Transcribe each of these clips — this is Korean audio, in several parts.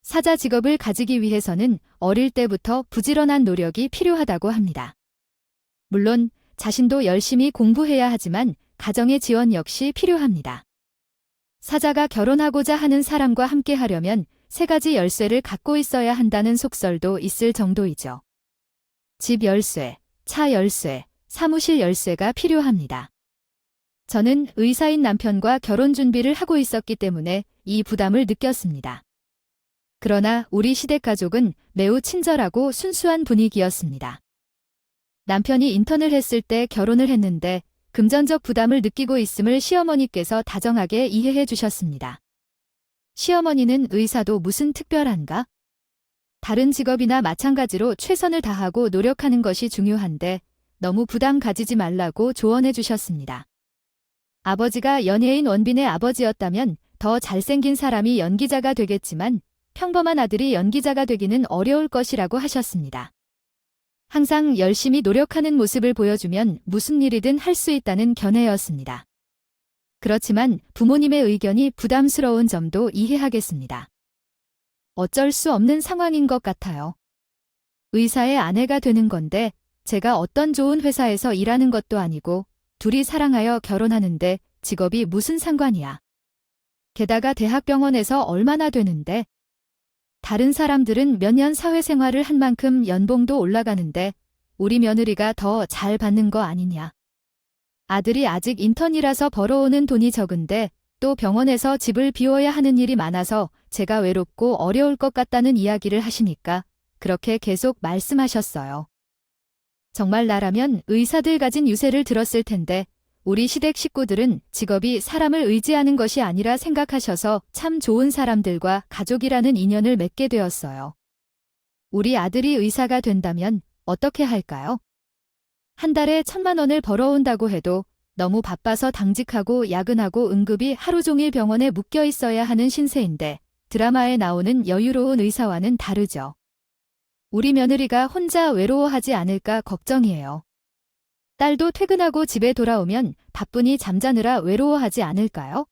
사자 직업을 가지기 위해서는 어릴 때부터 부지런한 노력이 필요하다고 합니다. 물론 자신도 열심히 공부해야 하지만 가정의 지원 역시 필요합니다. 사자가 결혼하고자 하는 사람과 함께 하려면 3가지 열쇠를 갖고 있어야 한다는 속설도 있을 정도이죠. 집 열쇠, 차 열쇠, 사무실 열쇠가 필요합니다. 저는 의사인 남편과 결혼 준비를 하고 있었기 때문에 이 부담을 느꼈습니다. 그러나 우리 시댁 가족은 매우 친절하고 순수한 분위기였습니다. 남편이 인턴을 했을 때 결혼을 했는데 금전적 부담을 느끼고 있음을 시어머니께서 다정하게 이해해 주셨습니다. 시어머니는 의사도 무슨 특별한가? 다른 직업이나 마찬가지로 최선을 다하고 노력하는 것이 중요한데 너무 부담 가지지 말라고 조언해 주셨습니다. 아버지가 연예인 원빈의 아버지였다면 더 잘생긴 사람이 연기자가 되겠지만 평범한 아들이 연기자가 되기는 어려울 것이라고 하셨습니다. 항상 열심히 노력하는 모습을 보여주면 무슨 일이든 할 수 있다는 견해였습니다. 그렇지만 부모님의 의견이 부담스러운 점도 이해하겠습니다. 어쩔 수 없는 상황인 것 같아요. 의사의 아내가 되는 건데 제가 어떤 좋은 회사에서 일하는 것도 아니고 둘이 사랑하여 결혼하는데 직업이 무슨 상관이야. 게다가 대학병원에서 얼마나 되는데. 다른 사람들은 몇 년 사회생활을 한 만큼 연봉도 올라가는데 우리 며느리가 더 잘 받는 거 아니냐. 아들이 아직 인턴이라서 벌어오는 돈이 적은데 또 병원에서 집을 비워야 하는 일이 많아서 제가 외롭고 어려울 것 같다는 이야기를 하시니까 그렇게 계속 말씀하셨어요. 정말 나라면 의사들 가진 유세를 들었을 텐데 우리 시댁 식구들은 직업이 사람을 의지하는 것이 아니라 생각하셔서 참 좋은 사람들과 가족이라는 인연을 맺게 되었어요. 우리 아들이 의사가 된다면 어떻게 할까요? 한 달에 1,000만 원을 벌어온다고 해도 너무 바빠서 당직하고 야근하고 응급이 하루 종일 병원에 묶여 있어야 하는 신세인데 드라마에 나오는 여유로운 의사와는 다르죠. 우리 며느리가 혼자 외로워하지 않을까 걱정이에요. 딸도 퇴근하고 집에 돌아오면 바쁘니 잠자느라 외로워하지 않을까요?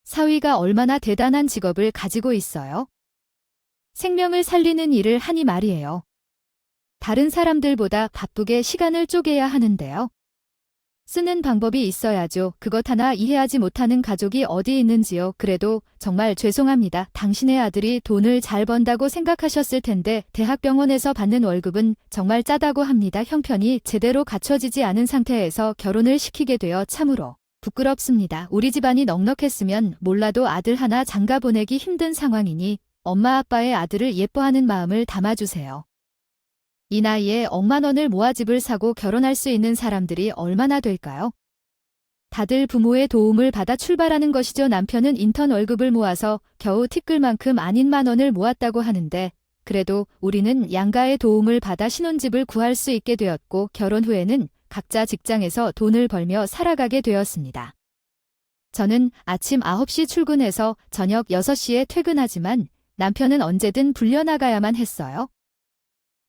사위가 얼마나 대단한 직업을 가지고 있어요? 생명을 살리는 일을 하니 말이에요. 다른 사람들보다 바쁘게 시간을 쪼개야 하는데요. 쓰는 방법이 있어야죠. 그것 하나 이해하지 못하는 가족이 어디 있는지요. 그래도 정말 죄송합니다. 당신의 아들이 돈을 잘 번다고 생각하셨을 텐데 대학병원에서 받는 월급은 정말 짜다고 합니다. 형편이 제대로 갖춰지지 않은 상태에서 결혼을 시키게 되어 참으로 부끄럽습니다. 우리 집안이 넉넉했으면 몰라도 아들 하나 장가 보내기 힘든 상황이니 엄마 아빠의 아들을 예뻐하는 마음을 담아주세요. 이 나이에 억만 원을 모아 집을 사고 결혼할 수 있는 사람들이 얼마나 될까요? 다들 부모의 도움을 받아 출발하는 것이죠. 남편은 인턴 월급을 모아서 겨우 티끌만큼 아닌 10,000원을 모았다고 하는데 그래도 우리는 양가의 도움을 받아 신혼집을 구할 수 있게 되었고 결혼 후에는 각자 직장에서 돈을 벌며 살아가게 되었습니다. 저는 아침 9시 출근해서 저녁 6시에 퇴근하지만 남편은 언제든 불려나가야만 했어요.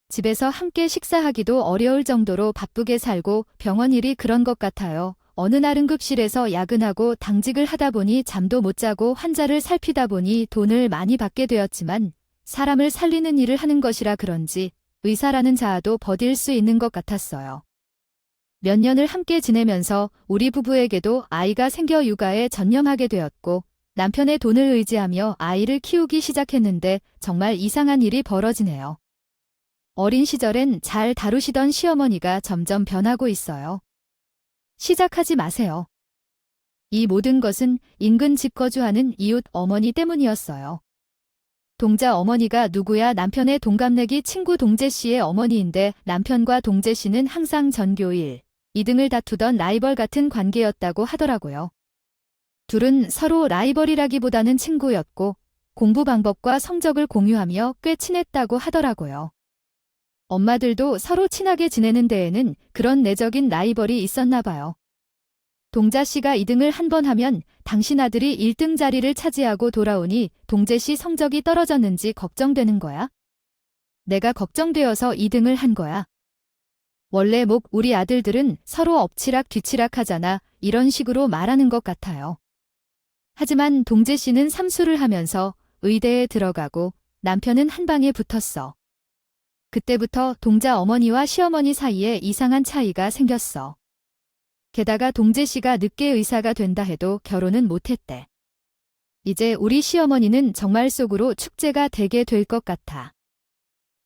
집에서 함께 식사하기도 어려울 정도로 바쁘게 살고 병원 일이 그런 것 같아요. 어느 날 응급실에서 야근하고 당직을 하다 보니 잠도 못 자고 환자를 살피다 보니 돈을 많이 받게 되었지만 사람을 살리는 일을 하는 것이라 그런지 의사라는 자아도 버틸 수 있는 것 같았어요. 몇 년을 함께 지내면서 우리 부부에게도 아이가 생겨 육아에 전념하게 되었고 남편의 돈을 의지하며 아이를 키우기 시작했는데 정말 이상한 일이 벌어지네요. 어린 시절엔 잘 다루시던 시어머니가 점점 변하고 있어요. 시작하지 마세요. 이 모든 것은 인근 집 거주하는 이웃 어머니 때문이었어요. 동자 어머니가 누구야? 남편의 동갑내기 친구 동재씨의 어머니인데 남편과 동재씨는 항상 전교 1, 2등을 다투던 라이벌 같은 관계였다고 하더라고요. 둘은 서로 라이벌이라기보다는 친구였고 공부 방법과 성적을 공유하며 꽤 친했다고 하더라고요. 엄마들도 서로 친하게 지내는 데에는 그런 내적인 라이벌이 있었나 봐요. 동자씨가 2등을 한 번 하면 당신 아들이 1등 자리를 차지하고 돌아오니 동재씨 성적이 떨어졌는지 걱정되는 거야? 내가 걱정되어서 2등을 한 거야. 원래 우리 아들들은 서로 엎치락 뒤치락 하잖아. 이런 식으로 말하는 것 같아요. 하지만 동재씨는 삼수를 하면서 의대에 들어가고 남편은 한 방에 붙었어. 그때부터 동자 어머니와 시어머니 사이에 이상한 차이가 생겼어. 게다가 동재 씨가 늦게 의사가 된다 해도 결혼은 못했대. 이제 우리 시어머니는 정말 속으로 축제가 되게 될 것 같아.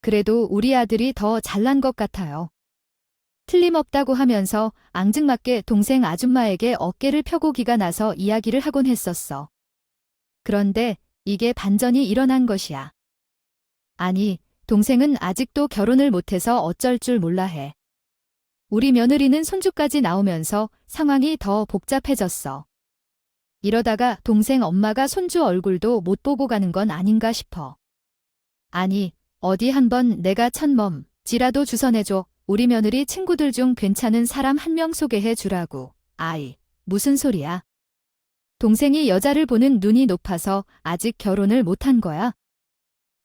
그래도 우리 아들이 더 잘난 것 같아요. 틀림없다고 하면서 앙증맞게 동생 아줌마에게 어깨를 펴고 기가 나서 이야기를 하곤 했었어. 그런데 이게 반전이 일어난 것이야. 아니, 동생은 아직도 결혼을 못해서 어쩔 줄 몰라 해. 우리 며느리는 손주까지 나오면서 상황이 더 복잡해졌어. 이러다가 동생 엄마가 손주 얼굴도 못 보고 가는 건 아닌가 싶어. 아니, 어디 한번 내가 천멈지라도 주선해줘. 우리 며느리 친구들 중 괜찮은 사람 한 명 소개해 주라고. 아이, 무슨 소리야. 동생이 여자를 보는 눈이 높아서 아직 결혼을 못한 거야.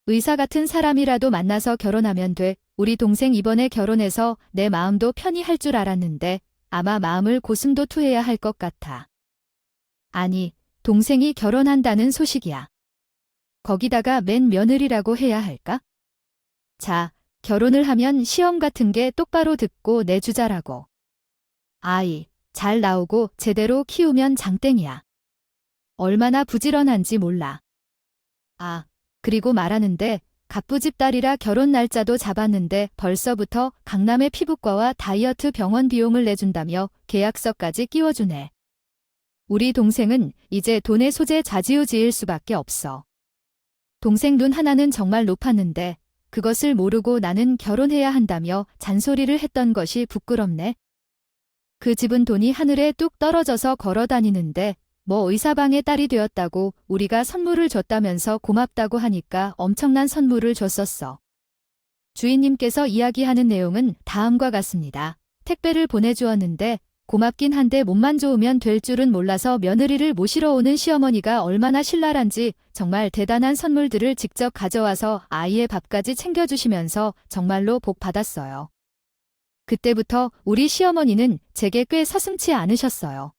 의사 같은 사람이라도 만나서 결혼하면 돼. 우리 동생 이번에 결혼해서 내 마음도 편히 할 줄 알았는데 아마 마음을 고슴도 투해야 할 것 같아. 아니, 동생이 결혼한다는 소식이야. 거기다가 맨 며느리라고 해야 할까? 자, 결혼을 하면 시험 같은 게 똑바로 듣고 내주자라고. 아이, 잘 나오고 제대로 키우면 장땡이야. 얼마나 부지런한지 몰라. 아, 그리고 말하는데 갑부집 딸이라 결혼 날짜도 잡았는데 벌써부터 강남의 피부과와 다이어트 병원 비용을 내준다며 계약서까지 끼워주네. 우리 동생은 이제 돈의 소재 좌지우지일 수밖에 없어. 동생 눈 하나는 정말 높았는데 그것을 모르고 나는 결혼해야 한다며 잔소리를 했던 것이 부끄럽네. 그 집은 돈이 하늘에 뚝 떨어져서 걸어 다니는데 뭐 의사방의 딸이 되었다고 우리가 선물을 줬다면서 고맙다고 하니까 엄청난 선물을 줬었어. 주인님께서 이야기하는 내용은 다음과 같습니다. 택배를 보내주었는데 고맙긴 한데 몸만 좋으면 될 줄은 몰라서 며느리를 모시러 오는 시어머니가 얼마나 신랄한지 정말 대단한 선물들을 직접 가져와서 아이의 밥까지 챙겨주시면서 정말로 복 받았어요. 그때부터 우리 시어머니는 제게 꽤 서슴지 않으셨어요.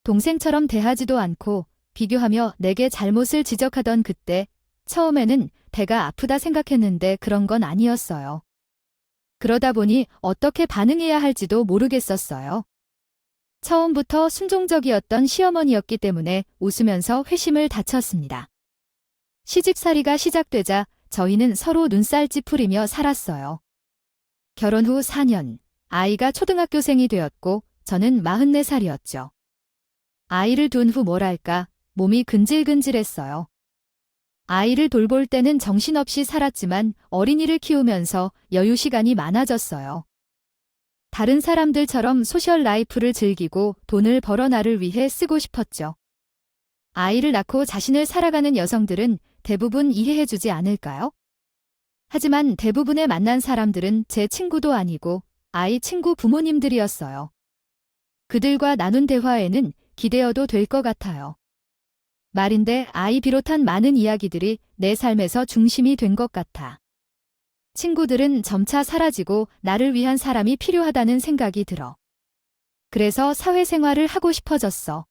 동생처럼 대하지도 않고 비교하며 내게 잘못을 지적하던 그때 처음에는 배가 아프다 생각했는데 그런 건 아니었어요. 그러다 보니 어떻게 반응해야 할지도 모르겠었어요. 처음부터 순종적이었던 시어머니였기 때문에 웃으면서 회심을 다쳤습니다. 시집살이가 시작되자 저희는 서로 눈살 찌푸리며 살았어요. 결혼 후 4년, 아이가 초등학교생이 되었고 저는 44살이었죠. 아이를 둔 후 뭐랄까, 몸이 근질근질했어요. 아이를 돌볼 때는 정신없이 살았지만 어린이를 키우면서 여유 시간이 많아졌어요. 다른 사람들처럼 소셜 라이프를 즐기고 돈을 벌어 나를 위해 쓰고 싶었죠. 아이를 낳고 자신을 살아가는 여성들은 대부분 이해해주지 않을까요? 하지만 대부분의 만난 사람들은 제 친구도 아니고 아이 친구 부모님들이었어요. 그들과 나눈 대화에는 기대어도 될 것 같아요. 말인데 아이 비롯한 많은 이야기들이 내 삶에서 중심이 된 것 같아. 친구들은 점차 사라지고 나를 위한 사람이 필요하다는 생각이 들어. 그래서 사회생활을 하고 싶어졌어.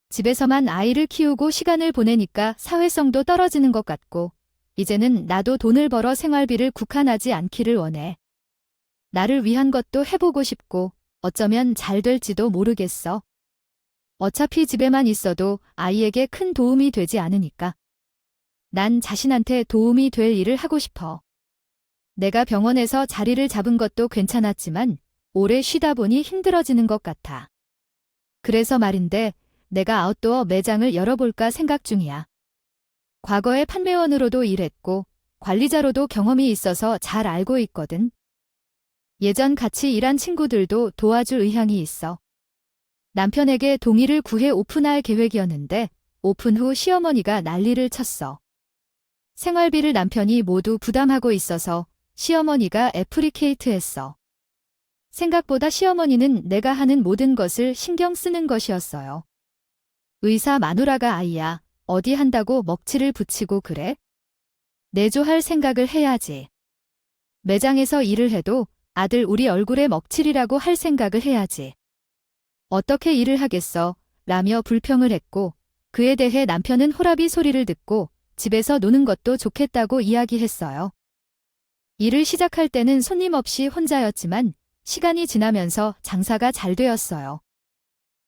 집에서만 아이를 키우고 시간을 보내니까 사회성도 떨어지는 것 같고 이제는 나도 돈을 벌어 생활비를 국한하지 않기를 원해. 나를 위한 것도 해보고 싶고 어쩌면 잘 될지도 모르겠어. 어차피 집에만 있어도 아이에게 큰 도움이 되지 않으니까. 난 자신한테 도움이 될 일을 하고 싶어. 내가 병원에서 자리를 잡은 것도 괜찮았지만 오래 쉬다 보니 힘들어지는 것 같아. 그래서 말인데 내가 아웃도어 매장을 열어볼까 생각 중이야. 과거에 판매원으로도 일했고 관리자로도 경험이 있어서 잘 알고 있거든. 예전 같이 일한 친구들도 도와줄 의향이 있어. 남편에게 동의를 구해 오픈할 계획이었는데 오픈 후 시어머니가 난리를 쳤어. 생활비를 남편이 모두 부담하고 있어서 시어머니가 애프리케이트했어. 생각보다 시어머니는 내가 하는 모든 것을 신경 쓰는 것이었어요. 의사 마누라가 아이야. 어디 한다고 먹칠을 붙이고 그래? 내조할 생각을 해야지. 매장에서 일을 해도 아들 우리 얼굴에 먹칠이라고 할 생각을 해야지. 어떻게 일을 하겠어? 라며 불평을 했고 그에 대해 남편은 호라비 소리를 듣고 집에서 노는 것도 좋겠다고 이야기했어요. 일을 시작할 때는 손님 없이 혼자였지만 시간이 지나면서 장사가 잘 되었어요.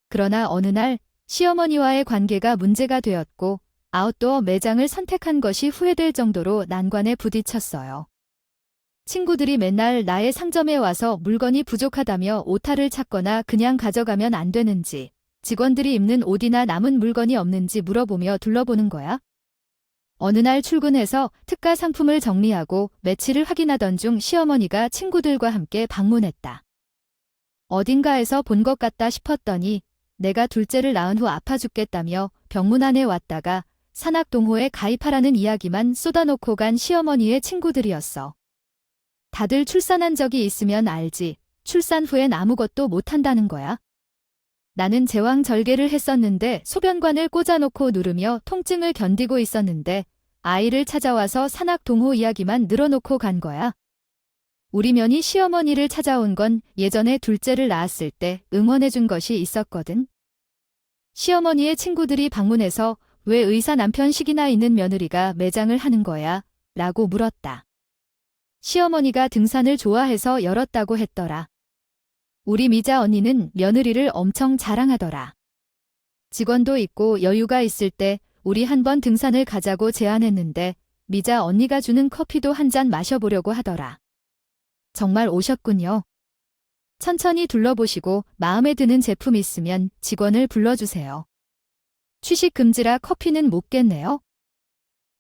그러나 어느 날 시어머니와의 관계가 문제가 되었고 아웃도어 매장을 선택한 것이 후회될 정도로 난관에 부딪혔어요. 친구들이 맨날 나의 상점에 와서 물건이 부족하다며 오타를 찾거나 그냥 가져가면 안 되는지, 직원들이 입는 옷이나 남은 물건이 없는지 물어보며 둘러보는 거야. 어느 날 출근해서 특가 상품을 정리하고 매치를 확인하던 중 시어머니가 친구들과 함께 방문했다. 어딘가에서 본 것 같다 싶었더니 내가 둘째를 낳은 후 아파 죽겠다며 병문 안에 왔다가 산악동호회 가입하라는 이야기만 쏟아놓고 간 시어머니의 친구들이었어. 다들 출산한 적이 있으면 알지. 출산 후엔 아무것도 못한다는 거야. 나는 제왕절개를 했었는데 소변관을 꽂아놓고 누르며 통증을 견디고 있었는데 아이를 찾아와서 산악동호 이야기만 늘어놓고 간 거야. 우리 며니 시어머니를 찾아온 건 예전에 둘째를 낳았을 때 응원해준 것이 있었거든. 시어머니의 친구들이 방문해서 왜 의사 남편식이나 있는 며느리가 매장을 하는 거야? 라고 물었다. 시어머니가 등산을 좋아해서 열었다고 했더라. 우리 미자 언니는 며느리를 엄청 자랑하더라. 직원도 있고 여유가 있을 때 우리 한번 등산을 가자고 제안했는데 미자 언니가 주는 커피도 한 잔 마셔보려고 하더라. 정말 오셨군요. 천천히 둘러보시고 마음에 드는 제품 있으면 직원을 불러주세요. 취식 금지라 커피는 못 겠네요.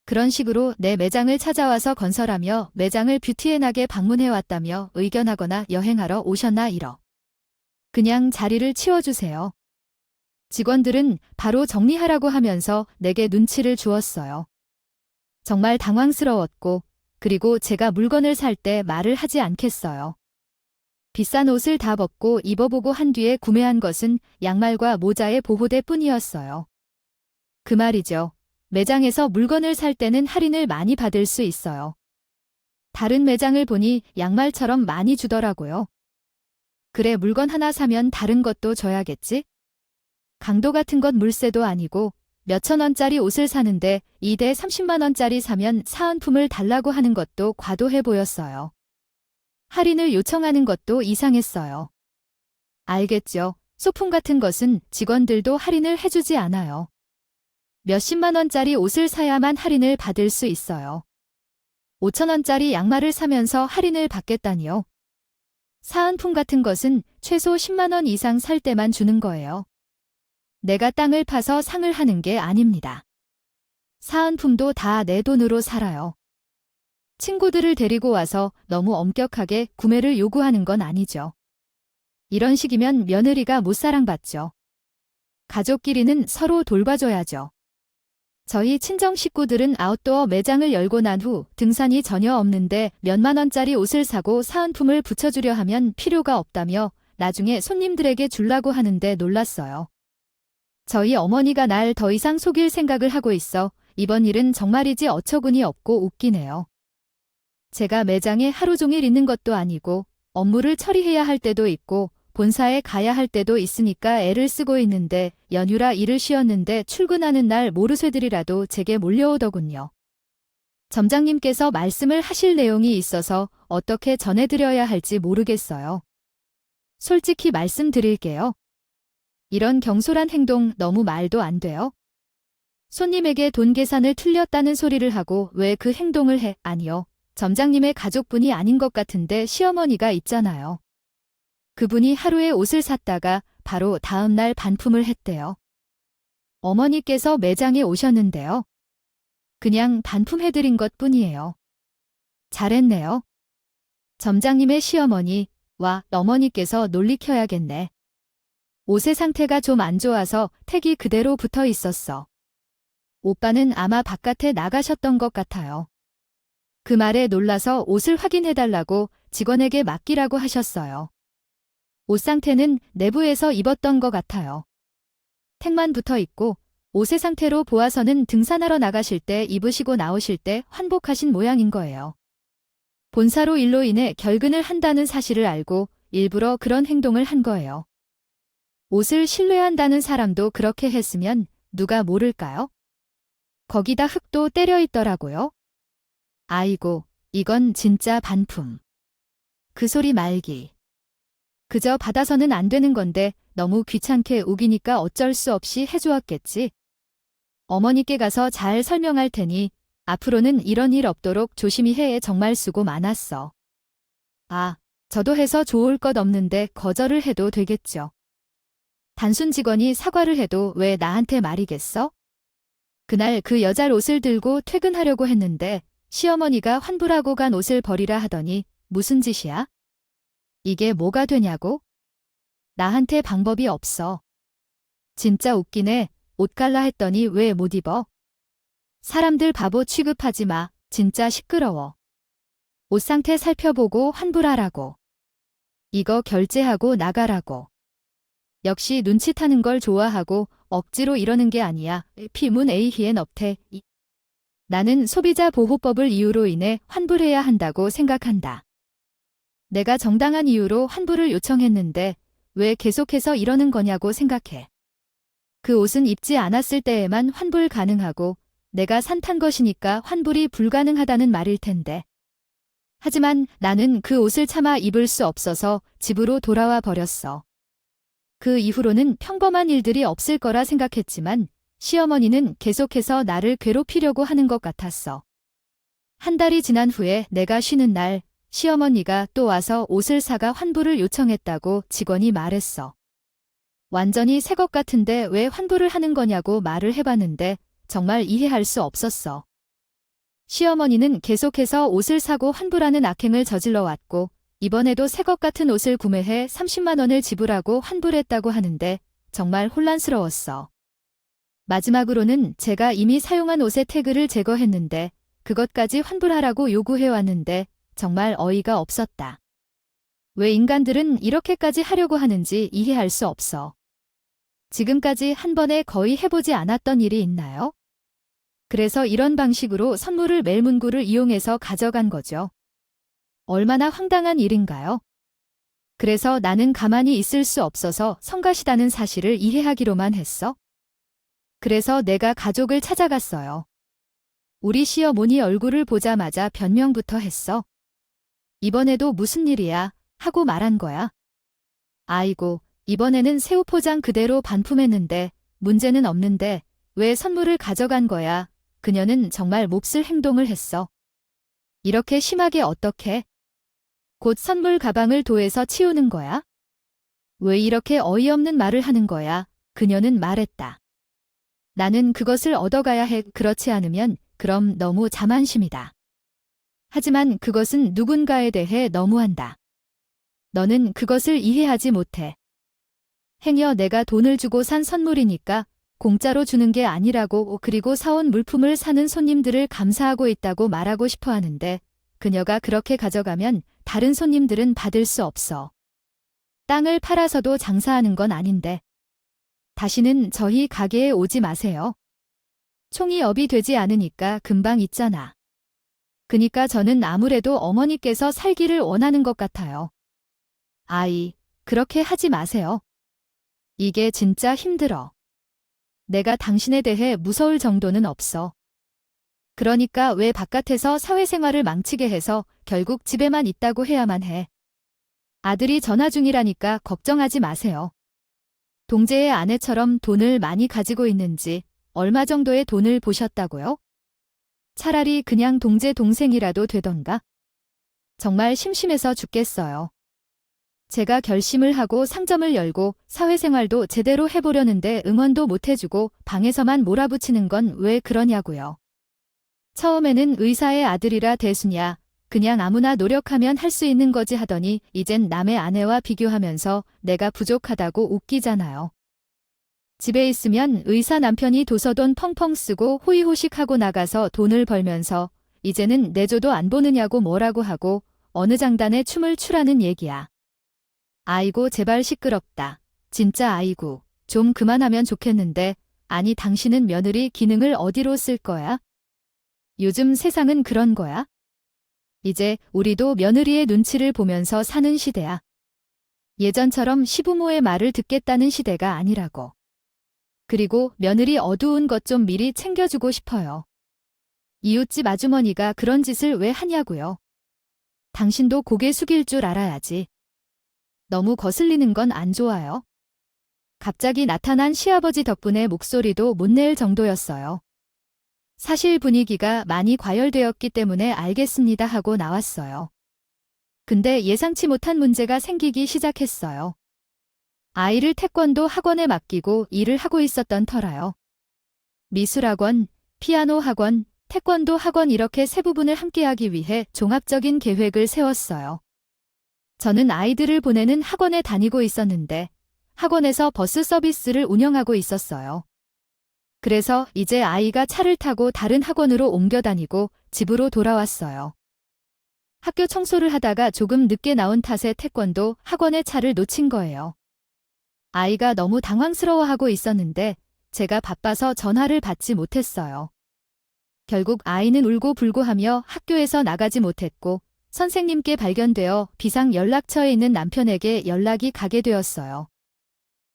그런 식으로 내 매장을 찾아와서 건설하며 매장을 뷰티앤하게 방문해왔다며 의견하거나 여행하러 오셨나 이러. 그냥 자리를 치워주세요. 직원들은 바로 정리하라고 하면서 내게 눈치를 주었어요. 정말 당황스러웠고 그리고 제가 물건을 살 때 말을 하지 않겠어요. 비싼 옷을 다 벗고 입어보고 한 뒤에 구매한 것은 양말과 모자의 보호대 뿐이었어요. 그 말이죠. 매장에서 물건을 살 때는 할인을 많이 받을 수 있어요. 다른 매장을 보니 양말처럼 많이 주더라고요. 그래 물건 하나 사면 다른 것도 줘야겠지? 강도 같은 건 물세도 아니고 몇천 원짜리 옷을 사는데 2대 30만 원짜리 사면 사은품을 달라고 하는 것도 과도해 보였어요. 할인을 요청하는 것도 이상했어요. 알겠죠. 소품 같은 것은 직원들도 할인을 해주지 않아요. 몇십만 원짜리 옷을 사야만 할인을 받을 수 있어요. 5천 원짜리 양말을 사면서 할인을 받겠다니요. 사은품 같은 것은 최소 10만 원 이상 살 때만 주는 거예요. 내가 땅을 파서 상을 하는 게 아닙니다. 사은품도 다 내 돈으로 살아요. 친구들을 데리고 와서 너무 엄격하게 구매를 요구하는 건 아니죠. 이런 식이면 며느리가 못 사랑받죠. 가족끼리는 서로 돌봐줘야죠. 저희 친정 식구들은 아웃도어 매장을 열고 난 후 등산이 전혀 없는데 몇만 원짜리 옷을 사고 사은품을 붙여주려 하면 필요가 없다며 나중에 손님들에게 주려고 하는데 놀랐어요. 저희 어머니가 날 더 이상 속일 생각을 하고 있어 이번 일은 정말이지 어처구니 없고 웃기네요. 제가 매장에 하루 종일 있는 것도 아니고 업무를 처리해야 할 때도 있고 본사에 가야 할 때도 있으니까 애를 쓰고 있는데 연휴라 일을 쉬었는데 출근하는 날 모르쇠들이라도 제게 몰려오더군요. 점장님께서 말씀을 하실 내용이 있어서 어떻게 전해드려야 할지 모르겠어요. 솔직히 말씀드릴게요. 이런 경솔한 행동 너무 말도 안 돼요. 손님에게 돈 계산을 틀렸다는 소리를 하고 왜 그 행동을 해? 아니요. 점장님의 가족분이 아닌 것 같은데 시어머니가 있잖아요. 그분이 하루에 옷을 샀다가 바로 다음 날 반품을 했대요. 어머니께서 매장에 오셨는데요. 그냥 반품해드린 것 뿐이에요. 잘했네요. 점장님의 시어머니, 와, 어머니께서 놀리켜야겠네. 옷의 상태가 좀 안 좋아서 택이 그대로 붙어 있었어. 오빠는 아마 바깥에 나가셨던 것 같아요. 그 말에 놀라서 옷을 확인해달라고 직원에게 맡기라고 하셨어요. 옷 상태는 내부에서 입었던 것 같아요. 택만 붙어 있고 옷의 상태로 보아서는 등산하러 나가실 때 입으시고 나오실 때 환복하신 모양인 거예요. 본사로 일로 인해 결근을 한다는 사실을 알고 일부러 그런 행동을 한 거예요. 옷을 신뢰한다는 사람도 그렇게 했으면 누가 모를까요? 거기다 흙도 때려 있더라고요. 아이고, 이건 진짜 반품. 그 소리 말기. 그저 받아서는 안 되는 건데 너무 귀찮게 우기니까 어쩔 수 없이 해주었겠지. 어머니께 가서 잘 설명할 테니 앞으로는 이런 일 없도록 조심히 해. 정말 수고 많았어. 아, 저도 해서 좋을 것 없는데 거절을 해도 되겠죠. 단순 직원이 사과를 해도 왜 나한테 말이겠어? 그날 그 여자 옷을 들고 퇴근하려고 했는데 시어머니가 환불하고 간 옷을 버리라 하더니 무슨 짓이야? 이게 뭐가 되냐고? 나한테 방법이 없어. 진짜 웃기네. 옷 갈라 했더니 왜 못 입어? 사람들 바보 취급하지 마. 진짜 시끄러워. 옷 상태 살펴보고 환불하라고. 이거 결제하고 나가라고. 역시 눈치 타는 걸 좋아하고 억지로 이러는 게 아니야. 피문 에이히엔 업태. 나는 소비자 보호법을 이유로 인해 환불해야 한다고 생각한다. 내가 정당한 이유로 환불을 요청했는데 왜 계속해서 이러는 거냐고 생각해. 그 옷은 입지 않았을 때에만 환불 가능하고 내가 산탄 것이니까 환불이 불가능하다는 말일 텐데. 하지만 나는 그 옷을 참아 입을 수 없어서 집으로 돌아와 버렸어. 그 이후로는 평범한 일들이 없을 거라 생각했지만 시어머니는 계속해서 나를 괴롭히려고 하는 것 같았어. 한 달이 지난 후에 내가 쉬는 날 시어머니가 또 와서 옷을 사가 환불을 요청했다고 직원이 말했어. 완전히 새 것 같은데 왜 환불을 하는 거냐고 말을 해봤는데 정말 이해할 수 없었어. 시어머니는 계속해서 옷을 사고 환불하는 악행을 저질러 왔고 이번에도 새 것 같은 옷을 구매해 30만 원을 지불하고 환불했다고 하는데 정말 혼란스러웠어. 마지막으로는 제가 이미 사용한 옷의 태그를 제거했는데 그것까지 환불하라고 요구해왔는데 정말 어이가 없었다. 왜 인간들은 이렇게까지 하려고 하는지 이해할 수 없어. 지금까지 한 번에 거의 해보지 않았던 일이 있나요? 그래서 이런 방식으로 선물을 멜문구를 이용해서 가져간 거죠. 얼마나 황당한 일인가요? 그래서 나는 가만히 있을 수 없어서 성가시다는 사실을 이해하기로만 했어. 그래서 내가 가족을 찾아갔어요. 우리 시어머니 얼굴을 보자마자 변명부터 했어. 이번에도 무슨 일이야? 하고 말한 거야. 아이고, 이번에는 새우 포장 그대로 반품했는데 문제는 없는데 왜 선물을 가져간 거야? 그녀는 정말 몹쓸 행동을 했어. 이렇게 심하게 어떡해? 곧 선물 가방을 도에서 치우는 거야? 왜 이렇게 어이없는 말을 하는 거야? 그녀는 말했다. 나는 그것을 얻어가야 해. 그렇지 않으면 그럼 너무 자만심이다. 하지만 그것은 누군가에 대해 너무한다. 너는 그것을 이해하지 못해. 행여 내가 돈을 주고 산 선물이니까 공짜로 주는 게 아니라고 그리고 사온 물품을 사는 손님들을 감사하고 있다고 말하고 싶어 하는데 그녀가 그렇게 가져가면 다른 손님들은 받을 수 없어. 땅을 팔아서도 장사하는 건 아닌데. 다시는 저희 가게에 오지 마세요. 총이 업이 되지 않으니까 금방 잊잖아. 그니까 저는 아무래도 어머니께서 살기를 원하는 것 같아요. 아이, 그렇게 하지 마세요. 이게 진짜 힘들어. 내가 당신에 대해 무서울 정도는 없어. 그러니까 왜 바깥에서 사회생활을 망치게 해서 결국 집에만 있다고 해야만 해. 아들이 전화 중이라니까 걱정하지 마세요. 동재의 아내처럼 돈을 많이 가지고 있는지 얼마 정도의 돈을 보셨다고요? 차라리 그냥 동재 동생이라도 되던가. 정말 심심해서 죽겠어요. 제가 결심을 하고 상점을 열고 사회생활도 제대로 해보려는데 응원도 못 해주고 방에서만 몰아붙이는 건 왜 그러냐고요. 처음에는 의사의 아들이라 대수냐, 그냥 아무나 노력하면 할 수 있는 거지 하더니 이젠 남의 아내와 비교하면서 내가 부족하다고 웃기잖아요. 집에 있으면 의사 남편이 도서돈 펑펑 쓰고 호의호식하고 나가서 돈을 벌면서 이제는 내조도 안 보느냐고 뭐라고 하고 어느 장단에 춤을 추라는 얘기야. 아이고 제발 시끄럽다. 진짜 아이고 좀 그만하면 좋겠는데 아니 당신은 며느리 기능을 어디로 쓸 거야? 요즘 세상은 그런 거야? 이제 우리도 며느리의 눈치를 보면서 사는 시대야. 예전처럼 시부모의 말을 듣겠다는 시대가 아니라고. 그리고 며느리 어두운 것 좀 미리 챙겨주고 싶어요. 이웃집 아주머니가 그런 짓을 왜 하냐고요. 당신도 고개 숙일 줄 알아야지. 너무 거슬리는 건 안 좋아요. 갑자기 나타난 시아버지 덕분에 목소리도 못 낼 정도였어요. 사실 분위기가 많이 과열되었기 때문에 알겠습니다 하고 나왔어요. 근데 예상치 못한 문제가 생기기 시작했어요. 아이를 태권도 학원에 맡기고 일을 하고 있었던 터라요. 미술학원, 피아노 학원, 태권도 학원 이렇게 세 부분을 함께하기 위해 종합적인 계획을 세웠어요. 저는 아이들을 보내는 학원에 다니고 있었는데 학원에서 버스 서비스를 운영하고 있었어요. 그래서 이제 아이가 차를 타고 다른 학원으로 옮겨 다니고 집으로 돌아왔어요. 학교 청소를 하다가 조금 늦게 나온 탓에 태권도 학원에 차를 놓친 거예요. 아이가 너무 당황스러워하고 있었는데 제가 바빠서 전화를 받지 못했어요. 결국 아이는 울고 불고하며 학교에서 나가지 못했고 선생님께 발견되어 비상 연락처에 있는 남편에게 연락이 가게 되었어요.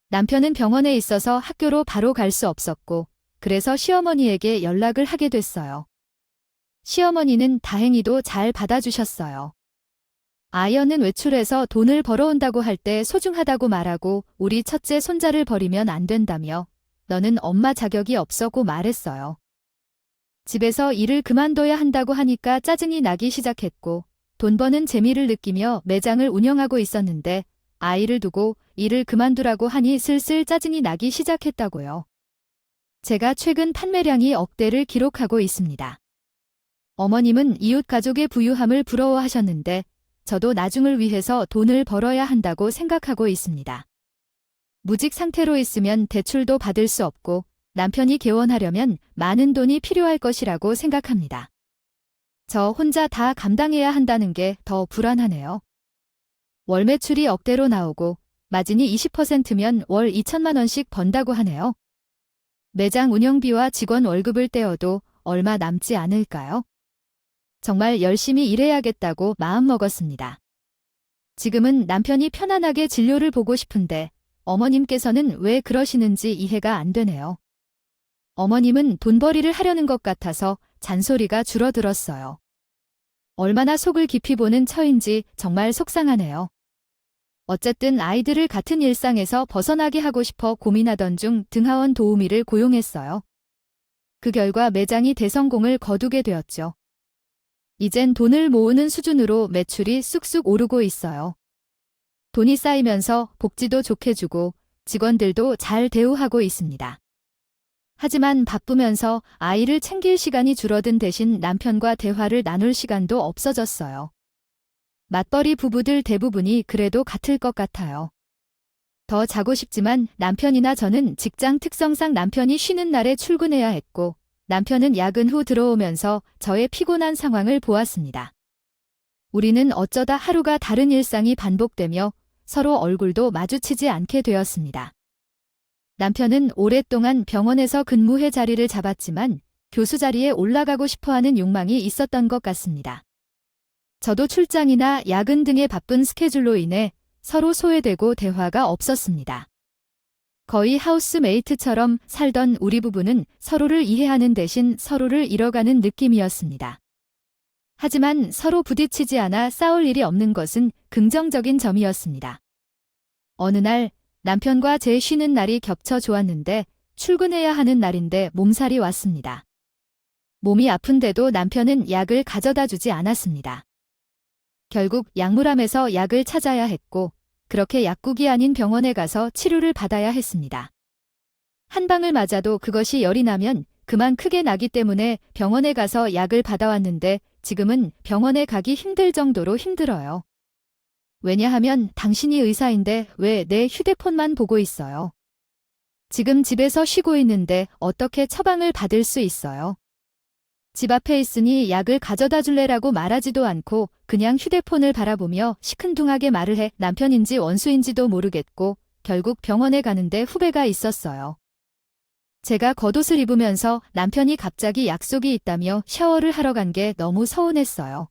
남편은 병원에 있어서 학교로 바로 갈 수 없었고 그래서 시어머니에게 연락을 하게 됐어요. 시어머니는 다행히도 잘 받아주셨어요. 아이언은 외출해서 돈을 벌어온다고 할 때 소중하다고 말하고 우리 첫째 손자를 버리면 안 된다며 너는 엄마 자격이 없어고 말했어요. 집에서 일을 그만둬야 한다고 하니까 짜증이 나기 시작했고 돈 버는 재미를 느끼며 매장을 운영하고 있었는데 아이를 두고 일을 그만두라고 하니 슬슬 짜증이 나기 시작했다고요. 제가 최근 판매량이 억대를 기록하고 있습니다. 어머님은 이웃 가족의 부유함을 부러워하셨는데 저도 나중을 위해서 돈을 벌어야 한다고 생각하고 있습니다. 무직 상태로 있으면 대출도 받을 수 없고 남편이 개원하려면 많은 돈이 필요할 것이라고 생각합니다. 저 혼자 다 감당해야 한다는 게 더 불안하네요. 월 매출이 억대로 나오고 마진이 20%면 월 2천만 원씩 번다고 하네요. 매장 운영비와 직원 월급을 떼어도 얼마 남지 않을까요? 정말 열심히 일해야겠다고 마음먹었습니다. 지금은 남편이 편안하게 진료를 보고 싶은데 어머님께서는 왜 그러시는지 이해가 안 되네요. 어머님은 돈벌이를 하려는 것 같아서 잔소리가 줄어들었어요. 얼마나 속을 깊이 보는 처인지 정말 속상하네요. 어쨌든 아이들을 같은 일상에서 벗어나게 하고 싶어 고민하던 중 등하원 도우미를 고용했어요. 그 결과 매장이 대성공을 거두게 되었죠. 이젠 돈을 모으는 수준으로 매출이 쑥쑥 오르고 있어요. 돈이 쌓이면서 복지도 좋게 주고 직원들도 잘 대우하고 있습니다. 하지만 바쁘면서 아이를 챙길 시간이 줄어든 대신 남편과 대화를 나눌 시간도 없어졌어요. 맞벌이 부부들 대부분이 그래도 같을 것 같아요. 더 자고 싶지만 남편이나 저는 직장 특성상 남편이 쉬는 날에 출근해야 했고 남편은 야근 후 들어오면서 저의 피곤한 상황을 보았습니다. 우리는 어쩌다 하루가 다른 일상이 반복되며 서로 얼굴도 마주치지 않게 되었습니다. 남편은 오랫동안 병원에서 근무해 자리를 잡았지만 교수 자리에 올라가고 싶어하는 욕망이 있었던 것 같습니다. 저도 출장이나 야근 등의 바쁜 스케줄로 인해 서로 소외되고 대화가 없었습니다. 거의 하우스메이트처럼 살던 우리 부부는 서로를 이해하는 대신 서로를 잃어가는 느낌이었습니다. 하지만 서로 부딪히지 않아 싸울 일이 없는 것은 긍정적인 점이었습니다. 어느 날 남편과 제 쉬는 날이 겹쳐 좋았는데 출근해야 하는 날인데 몸살이 왔습니다. 몸이 아픈데도 남편은 약을 가져다 주지 않았습니다. 결국 약물함에서 약을 찾아야 했고 그렇게 약국이 아닌 병원에 가서 치료를 받아야 했습니다. 한 방을 맞아도 그것이 열이 나면 그만 크게 나기 때문에 병원에 가서 약을 받아왔는데 지금은 병원에 가기 힘들 정도로 힘들어요. 왜냐하면 당신이 의사인데 왜 내 휴대폰만 보고 있어요? 지금 집에서 쉬고 있는데 어떻게 처방을 받을 수 있어요? 집 앞에 있으니 약을 가져다 줄래라고 말하지도 않고 그냥 휴대폰을 바라보며 시큰둥하게 말을 해 남편인지 원수인지도 모르겠고 결국 병원에 가는데 후배가 있었어요. 제가 겉옷을 입으면서 남편이 갑자기 약속이 있다며 샤워를 하러 간 게 너무 서운했어요.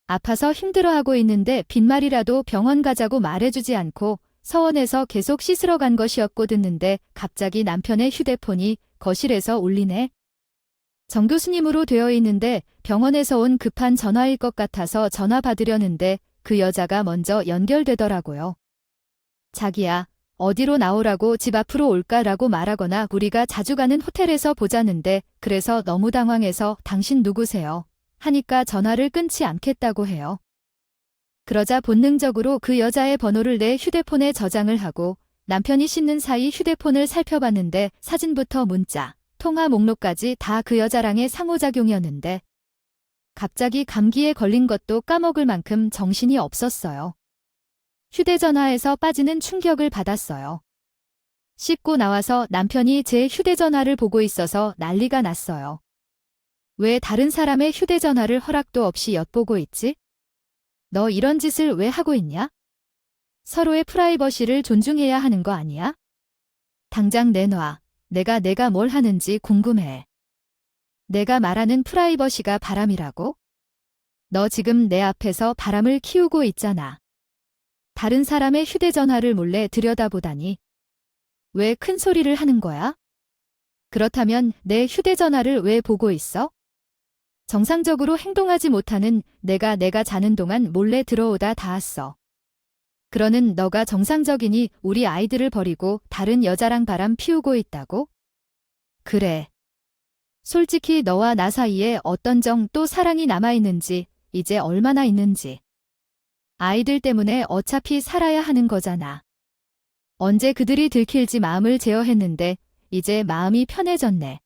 아파서 힘들어하고 있는데 빈말이라도 병원 가자고 말해주지 않고 서원에서 계속 씻으러 간 것이었고 듣는데 갑자기 남편의 휴대폰이 거실에서 울리네. 정 교수님으로 되어 있는데 병원에서 온 급한 전화일 것 같아서 전화 받으려는데 그 여자가 먼저 연결되더라고요. 자기야, 어디로 나오라고 집 앞으로 올까라고 말하거나 우리가 자주 가는 호텔에서 보자는데 그래서 너무 당황해서 당신 누구세요? 하니까 전화를 끊지 않겠다고 해요. 그러자 본능적으로 그 여자의 번호를 내 휴대폰에 저장을 하고 남편이 씻는 사이 휴대폰을 살펴봤는데 사진부터 문자, 통화 목록까지 다 그 여자랑의 상호작용이었는데 갑자기 감기에 걸린 것도 까먹을 만큼 정신이 없었어요. 휴대전화에서 빠지는 충격을 받았어요. 씻고 나와서 남편이 제 휴대전화를 보고 있어서 난리가 났어요. 왜 다른 사람의 휴대전화를 허락도 없이 엿보고 있지? 너 이런 짓을 왜 하고 있냐? 서로의 프라이버시를 존중해야 하는 거 아니야? 당장 내놔. 내가 뭘 하는지 궁금해. 내가 말하는 프라이버시가 바람이라고? 너 지금 내 앞에서 바람을 키우고 있잖아. 다른 사람의 휴대전화를 몰래 들여다보다니. 왜 큰 소리를 하는 거야? 그렇다면 내 휴대전화를 왜 보고 있어? 정상적으로 행동하지 못하는 내가 자는 동안 몰래 들어오다 닿았어. 그러는 너가 정상적이니 우리 아이들을 버리고 다른 여자랑 바람 피우고 있다고? 그래. 솔직히 너와 나 사이에 어떤 정 또 사랑이 남아있는지, 이제 얼마나 있는지. 아이들 때문에 어차피 살아야 하는 거잖아. 언제 그들이 들킬지 마음을 제어했는데 이제 마음이 편해졌네.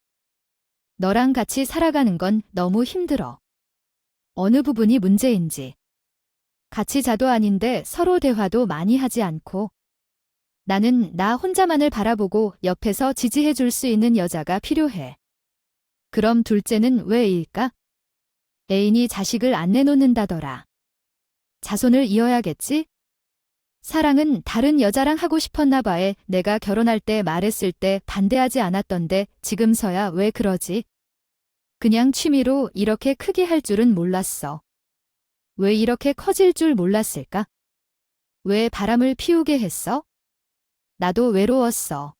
너랑 같이 살아가는 건 너무 힘들어. 어느 부분이 문제인지. 같이 자도 아닌데 서로 대화도 많이 하지 않고. 나는 나 혼자만을 바라보고 옆에서 지지해 줄 수 있는 여자가 필요해. 그럼 둘째는 왜일까? 애인이 자식을 안 내놓는다더라. 자손을 이어야겠지? 사랑은 다른 여자랑 하고 싶었나 봐에 내가 결혼할 때 말했을 때 반대하지 않았던데 지금서야 왜 그러지? 그냥 취미로 이렇게 크게 할 줄은 몰랐어. 왜 이렇게 커질 줄 몰랐을까? 왜 바람을 피우게 했어? 나도 외로웠어.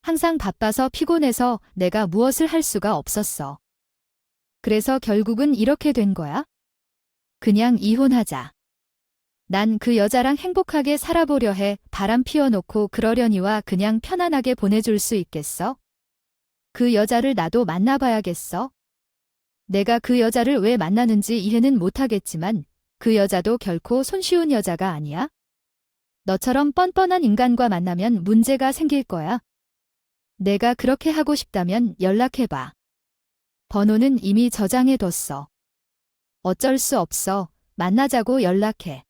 항상 바빠서 피곤해서 내가 무엇을 할 수가 없었어. 그래서 결국은 이렇게 된 거야? 그냥 이혼하자. 난 그 여자랑 행복하게 살아보려 해. 바람 피워놓고 그러려니와 그냥 편안하게 보내줄 수 있겠어? 그 여자를 나도 만나봐야겠어? 내가 그 여자를 왜 만나는지 이해는 못하겠지만 그 여자도 결코 손쉬운 여자가 아니야. 너처럼 뻔뻔한 인간과 만나면 문제가 생길 거야. 내가 그렇게 하고 싶다면 연락해봐. 번호는 이미 저장해뒀어. 어쩔 수 없어. 만나자고 연락해.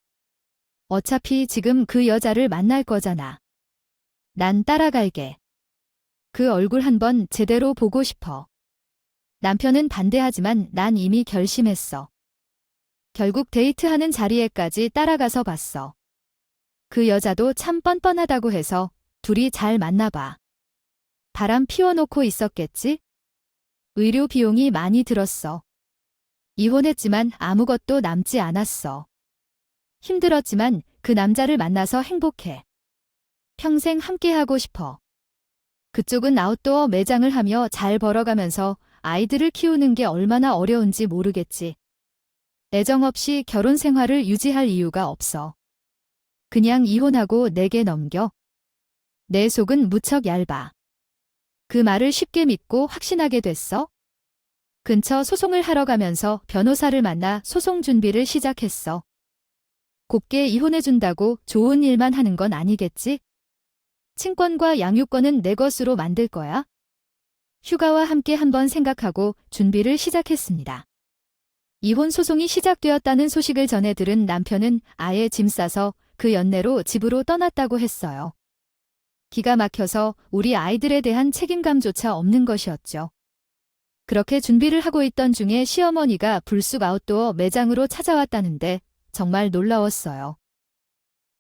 어차피 지금 그 여자를 만날 거잖아. 난 따라갈게. 그 얼굴 한번 제대로 보고 싶어. 남편은 반대하지만 난 이미 결심했어. 결국 데이트하는 자리에까지 따라가서 봤어. 그 여자도 참 뻔뻔하다고 해서 둘이 잘 만나봐. 바람 피워놓고 있었겠지? 의료 비용이 많이 들었어. 이혼했지만 아무것도 남지 않았어. 힘들었지만 그 남자를 만나서 행복해. 평생 함께하고 싶어. 그쪽은 아웃도어 매장을 하며 잘 벌어가면서 아이들을 키우는 게 얼마나 어려운지 모르겠지. 애정 없이 결혼 생활을 유지할 이유가 없어. 그냥 이혼하고 내게 넘겨. 내 속은 무척 얇아. 그 말을 쉽게 믿고 확신하게 됐어? 근처 소송을 하러 가면서 변호사를 만나 소송 준비를 시작했어. 곱게 이혼해준다고 좋은 일만 하는 건 아니겠지? 친권과 양육권은 내 것으로 만들 거야. 휴가와 함께 한번 생각하고 준비를 시작했습니다. 이혼 소송이 시작되었다는 소식을 전해 들은 남편은 아예 짐 싸서 그 연내로 집으로 떠났다고 했어요. 기가 막혀서 우리 아이들에 대한 책임감조차 없는 것이었죠. 그렇게 준비를 하고 있던 중에 시어머니가 불쑥 아웃도어 매장으로 찾아왔다는데 정말 놀라웠어요.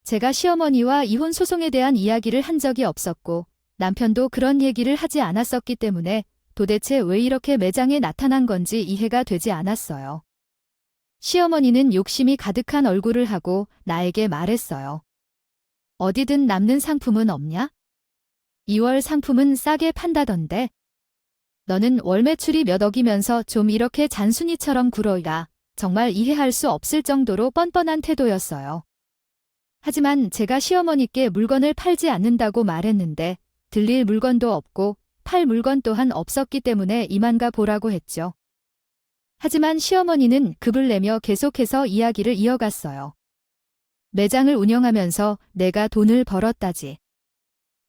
제가 시어머니와 이혼 소송에 대한 이야기를 한 적이 없었고 남편도 그런 얘기를 하지 않았었기 때문에 도대체 왜 이렇게 매장에 나타난 건지 이해가 되지 않았어요. 시어머니는 욕심이 가득한 얼굴을 하고 나에게 말했어요. 어디든 남는 상품은 없냐? 2월 상품은 싸게 판다던데. 너는 월 매출이 몇 억이면서 좀 이렇게 잔순이처럼 굴어야. 정말 이해할 수 없을 정도로 뻔뻔한 태도였어요. 하지만 제가 시어머니께 물건을 팔지 않는다고 말했는데 들릴 물건도 없고 팔 물건 또한 없었기 때문에 이만가 보라고 했죠. 하지만 시어머니는 급을 내며 계속해서 이야기를 이어갔어요. 매장을 운영하면서 내가 돈을 벌었다지.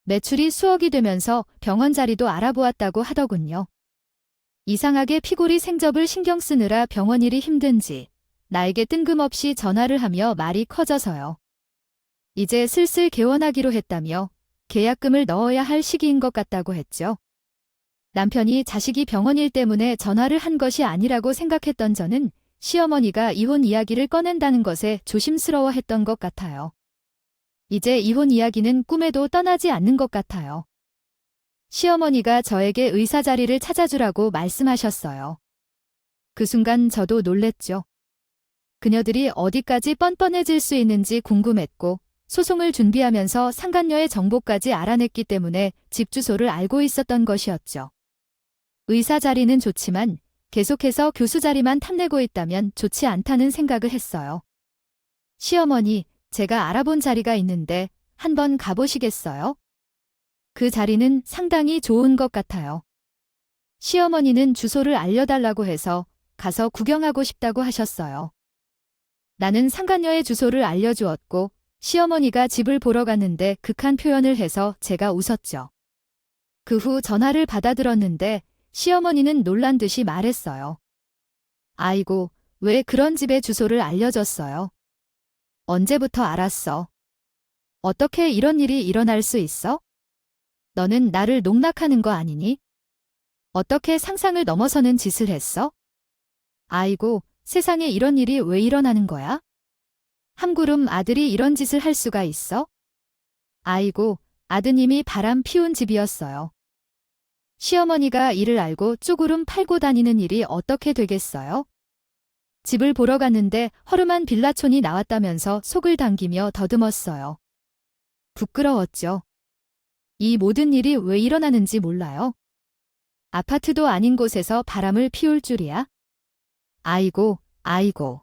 매출이 수억이 되면서 병원 자리도 알아보았다고 하더군요. 이상하게 피골이 생접을 신경 쓰느라 병원 일이 힘든지 나에게 뜬금없이 전화를 하며 말이 커져서요. 이제 슬슬 개원하기로 했다며 계약금을 넣어야 할 시기인 것 같다고 했죠. 남편이 자식이 병원 일 때문에 전화를 한 것이 아니라고 생각했던 저는 시어머니가 이혼 이야기를 꺼낸다는 것에 조심스러워했던 것 같아요. 이제 이혼 이야기는 꿈에도 떠나지 않는 것 같아요. 시어머니가 저에게 의사 자리를 찾아주라고 말씀하셨어요. 그 순간 저도 놀랬죠. 그녀들이 어디까지 뻔뻔해질 수 있는지 궁금했고 소송을 준비하면서 상간녀의 정보까지 알아냈기 때문에 집 주소를 알고 있었던 것이었죠. 의사 자리는 좋지만 계속해서 교수 자리만 탐내고 있다면 좋지 않다는 생각을 했어요. 시어머니, 제가 알아본 자리가 있는데 한번 가보시겠어요? 그 자리는 상당히 좋은 것 같아요. 시어머니는 주소를 알려달라고 해서 가서 구경하고 싶다고 하셨어요. 나는 상간녀의 주소를 알려주었고 시어머니가 집을 보러 갔는데 극한 표현을 해서 제가 웃었죠. 그 후 전화를 받아들었는데 시어머니는 놀란 듯이 말했어요. 아이고, 왜 그런 집의 주소를 알려줬어요? 언제부터 알았어? 어떻게 이런 일이 일어날 수 있어? 너는 나를 농락하는 거 아니니? 어떻게 상상을 넘어서는 짓을 했어? 아이고, 세상에 이런 일이 왜 일어나는 거야? 함구름 아들이 이런 짓을 할 수가 있어? 아이고, 아드님이 바람 피운 집이었어요. 시어머니가 이를 알고 쭈구름 팔고 다니는 일이 어떻게 되겠어요? 집을 보러 갔는데 허름한 빌라촌이 나왔다면서 속을 당기며 더듬었어요. 부끄러웠죠. 이 모든 일이 왜 일어나는지 몰라요? 아파트도 아닌 곳에서 바람을 피울 줄이야? 아이고, 아이고.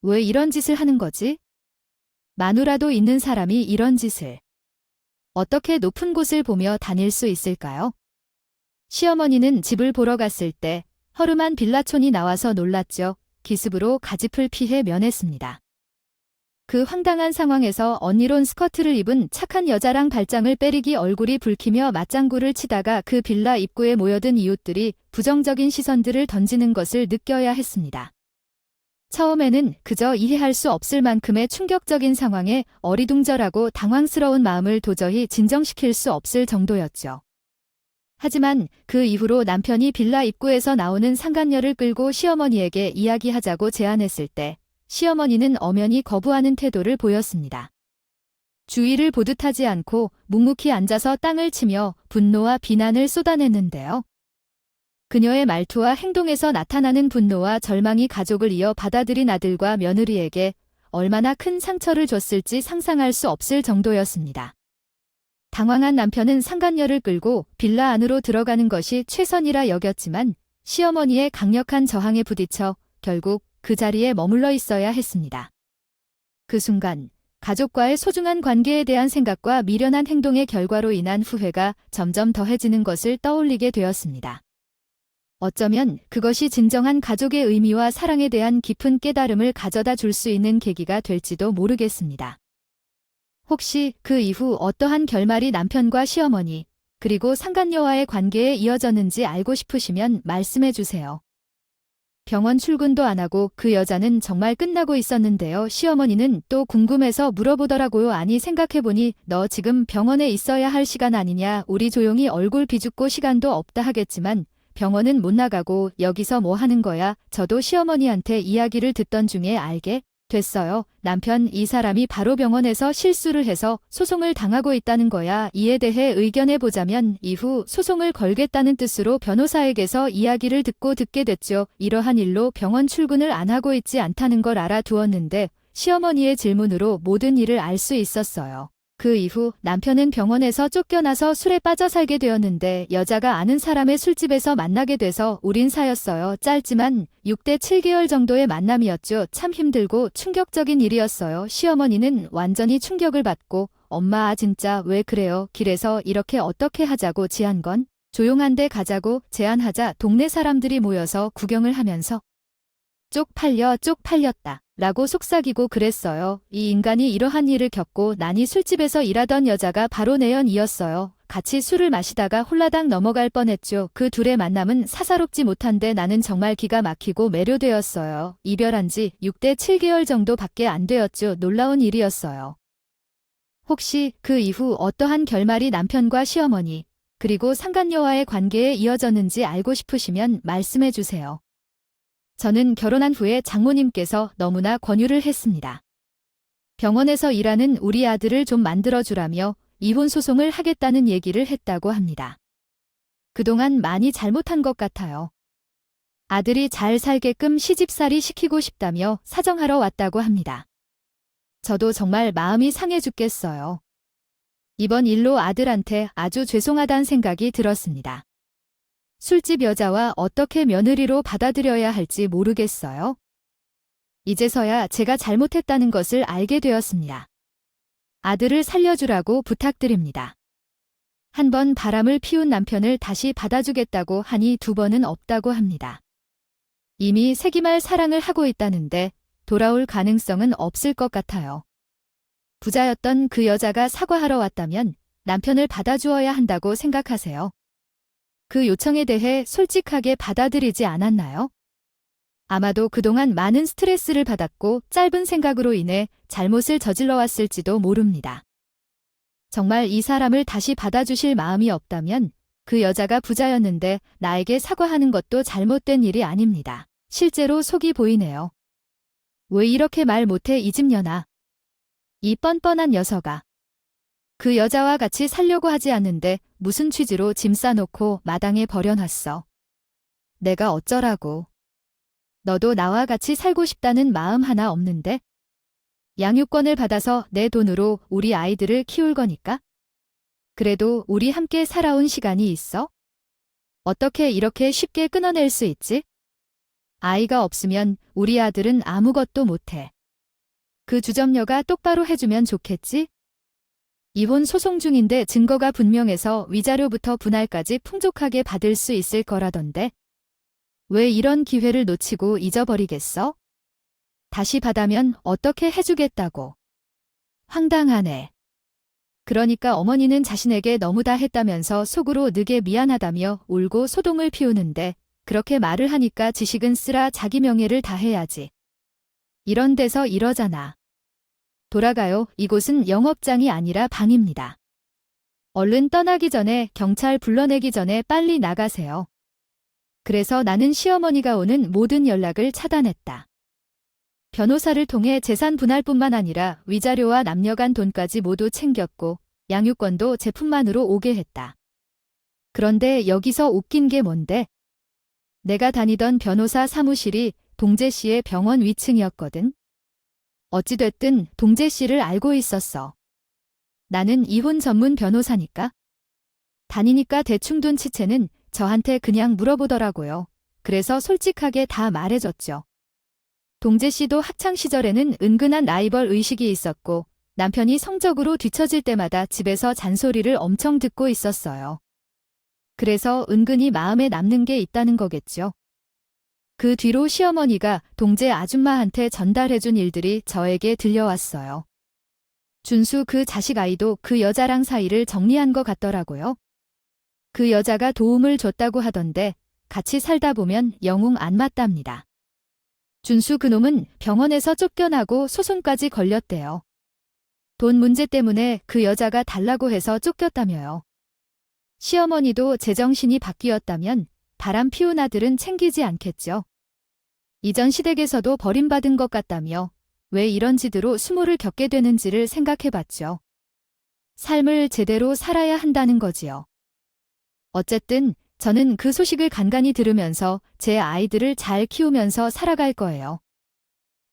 왜 이런 짓을 하는 거지? 마누라도 있는 사람이 이런 짓을. 어떻게 높은 곳을 보며 다닐 수 있을까요? 시어머니는 집을 보러 갔을 때 허름한 빌라촌이 나와서 놀랐죠. 기습으로 가집을 피해 면했습니다. 그 황당한 상황에서 언니론 스커트를 입은 착한 여자랑 발장을 빼리기 얼굴이 붉히며 맞장구를 치다가 그 빌라 입구에 모여든 이웃들이 부정적인 시선들을 던지는 것을 느껴야 했습니다. 처음에는 그저 이해할 수 없을 만큼의 충격적인 상황에 어리둥절하고 당황스러운 마음을 도저히 진정시킬 수 없을 정도였죠. 하지만 그 이후로 남편이 빌라 입구에서 나오는 상간녀를 끌고 시어머니에게 이야기하자고 제안했을 때 시어머니는 엄연히 거부하는 태도를 보였습니다. 주위를 보듯 하지 않고 묵묵히 앉아서 땅을 치며 분노와 비난을 쏟아냈는데요. 그녀의 말투와 행동에서 나타나는 분노와 절망이 가족을 이어 받아들인 아들과 며느리에게 얼마나 큰 상처를 줬을지 상상할 수 없을 정도였습니다. 당황한 남편은 상간녀를 끌고 빌라 안으로 들어가는 것이 최선이라 여겼지만 시어머니의 강력한 저항에 부딪혀 결국 그 자리에 머물러 있어야 했습니다. 그 순간 가족과의 소중한 관계에 대한 생각과 미련한 행동의 결과로 인한 후회가 점점 더해지는 것을 떠올리게 되었습니다. 어쩌면 그것이 진정한 가족의 의미와 사랑에 대한 깊은 깨달음을 가져다 줄 수 있는 계기가 될지도 모르겠습니다. 혹시 그 이후 어떠한 결말이 남편과 시어머니, 그리고 상간녀와의 관계에 이어졌는지 알고 싶으시면 말씀해 주세요. 병원 출근도 안 하고 그 여자는 정말 끝나고 있었는데요. 시어머니는 또 궁금해서 물어보더라고요. 아니 생각해보니 너 지금 병원에 있어야 할 시간 아니냐. 우리 조용히 얼굴 비죽고 시간도 없다 하겠지만 병원은 못 나가고 여기서 뭐 하는 거야. 저도 시어머니한테 이야기를 듣던 중에 알게 됐어요. 남편 이 사람이 바로 병원에서 실수를 해서 소송을 당하고 있다는 거야. 이에 대해 의견해보자면 이후 소송을 걸겠다는 뜻으로 변호사에게서 이야기를 듣게 됐죠. 이러한 일로 병원 출근을 안 하고 있지 않다는 걸 알아두었는데 시어머니의 질문으로 모든 일을 알 수 있었어요. 그 이후 남편은 병원에서 쫓겨나서 술에 빠져 살게 되었는데 여자가 아는 사람의 술집에서 만나게 돼서 우린 사였어요. 짧지만 6대 7개월 정도의 만남이었죠. 참 힘들고 충격적인 일이었어요. 시어머니는 완전히 충격을 받고 엄마 진짜 왜 그래요? 길에서 이렇게 어떻게 하자고 지한 건? 조용한 데 가자고 제안하자 동네 사람들이 모여서 구경을 하면서 쪽팔렸다 라고 속삭이고 그랬어요. 이 인간이 이러한 일을 겪고 나니 술집에서 일하던 여자가 바로 내연이었어요. 같이 술을 마시다가 홀라당 넘어갈 뻔했죠. 그 둘의 만남은 사사롭지 못한데 나는 정말 기가 막히고 매료되었어요. 이별한 지 6대 7개월 정도밖에 안 되었죠. 놀라운 일이었어요. 혹시 그 이후 어떠한 결말이 남편과 시어머니 그리고 상간녀와의 관계에 이어졌는지 알고 싶으시면 말씀해 주세요. 저는 결혼한 후에 장모님께서 너무나 권유를 했습니다. 병원에서 일하는 우리 아들을 좀 만들어주라며 이혼 소송을 하겠다는 얘기를 했다고 합니다. 그동안 많이 잘못한 것 같아요. 아들이 잘 살게끔 시집살이 시키고 싶다며 사정하러 왔다고 합니다. 저도 정말 마음이 상해 죽겠어요. 이번 일로 아들한테 아주 죄송하다는 생각이 들었습니다. 술집 여자와 어떻게 며느리로 받아들여야 할지 모르겠어요. 이제서야 제가 잘못했다는 것을 알게 되었습니다. 아들을 살려주라고 부탁드립니다. 한 번 바람을 피운 남편을 다시 받아주겠다고 하니 두 번은 없다고 합니다. 이미 세기말 사랑을 하고 있다는데 돌아올 가능성은 없을 것 같아요. 부자였던 그 여자가 사과하러 왔다면 남편을 받아주어야 한다고 생각하세요. 그 요청에 대해 솔직하게 받아들이지 않았나요? 아마도 그동안 많은 스트레스를 받았고 짧은 생각으로 인해 잘못을 저질러 왔을지도 모릅니다. 정말 이 사람을 다시 받아주실 마음이 없다면 그 여자가 부자였는데 나에게 사과하는 것도 잘못된 일이 아닙니다. 실제로 속이 보이네요. 왜 이렇게 말 못해 이 집 년아. 이 뻔뻔한 녀석아. 그 여자와 같이 살려고 하지 않는데 무슨 취지로 짐 싸놓고 마당에 버려놨어. 내가 어쩌라고. 너도 나와 같이 살고 싶다는 마음 하나 없는데? 양육권을 받아서 내 돈으로 우리 아이들을 키울 거니까? 그래도 우리 함께 살아온 시간이 있어? 어떻게 이렇게 쉽게 끊어낼 수 있지? 아이가 없으면 우리 아들은 아무것도 못해. 그 주점녀가 똑바로 해주면 좋겠지? 이혼 소송 중인데 증거가 분명해서 위자료부터 분할까지 풍족하게 받을 수 있을 거라던데. 왜 이런 기회를 놓치고 잊어버리겠어? 다시 받아면 어떻게 해주겠다고. 황당하네. 그러니까 어머니는 자신에게 너무 다 했다면서 속으로 느게 미안하다며 울고 소동을 피우는데 그렇게 말을 하니까 지식은 쓰라 자기 명예를 다해야지. 이런 데서 이러잖아. 돌아가요. 이곳은 영업장이 아니라 방입니다. 얼른 떠나기 전에 경찰 불러내기 전에 빨리 나가세요. 그래서 나는 시어머니가 오는 모든 연락을 차단했다. 변호사를 통해 재산 분할뿐만 아니라 위자료와 남녀간 돈까지 모두 챙겼고 양육권도 제 품만으로 오게 했다. 그런데 여기서 웃긴 게 뭔데? 내가 다니던 변호사 사무실이 동재 씨의 병원 위층이었거든. 어찌됐든 동재 씨를 알고 있었어. 나는 이혼 전문 변호사니까. 다니니까 대충 둔 치채는 저한테 그냥 물어보더라고요. 그래서 솔직하게 다 말해줬죠. 동재 씨도 학창시절에는 은근한 라이벌 의식이 있었고 남편이 성적으로 뒤처질 때마다 집에서 잔소리를 엄청 듣고 있었어요. 그래서 은근히 마음에 남는 게 있다는 거겠죠. 그 뒤로 시어머니가 동재 아줌마한테 전달해준 일들이 저에게 들려왔어요. 준수 그 자식 아이도 그 여자랑 사이를 정리한 것 같더라고요. 그 여자가 도움을 줬다고 하던데 같이 살다 보면 영웅 안 맞답니다. 준수 그놈은 병원에서 쫓겨나고 소송까지 걸렸대요. 돈 문제 때문에 그 여자가 달라고 해서 쫓겼다며요. 시어머니도 제정신이 바뀌었다면 바람 피운 아들은 챙기지 않겠죠. 이전 시댁에서도 버림받은 것 같다며 왜 이런 지드로 수모를 겪게 되는지를 생각해봤죠. 삶을 제대로 살아야 한다는 거지요. 어쨌든 저는 그 소식을 간간히 들으면서 제 아이들을 잘 키우면서 살아갈 거예요.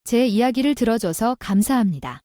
제 이야기를 들어줘서 감사합니다.